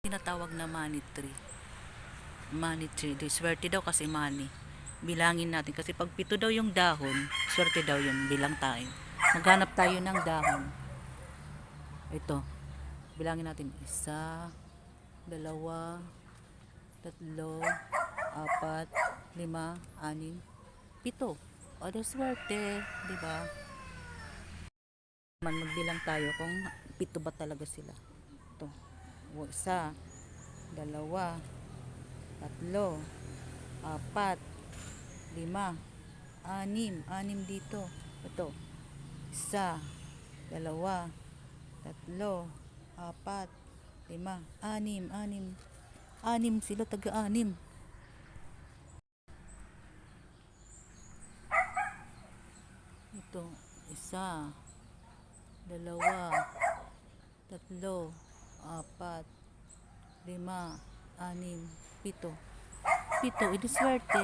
Tinatawag na money tree. Money tree. Di, swerte daw kasi money. Bilangin natin. Kasi pag pito daw yung dahon, swerte daw yun. Bilang tayo. Maghanap tayo ng dahon. Ito. Bilangin natin. 1, 2, 3, 4, 5, 6, 7. O, di swerte. Diba? Magbilang tayo kung pito ba talaga sila. Ito. 1, 2, 3, 4, 5, 6 dito. Ito. 1, 2, 3, 4, 5, 6. 6 sila, taga-6. Ito. 1, 2, 3, 4, 5, 6, 7. 7, edi swerte.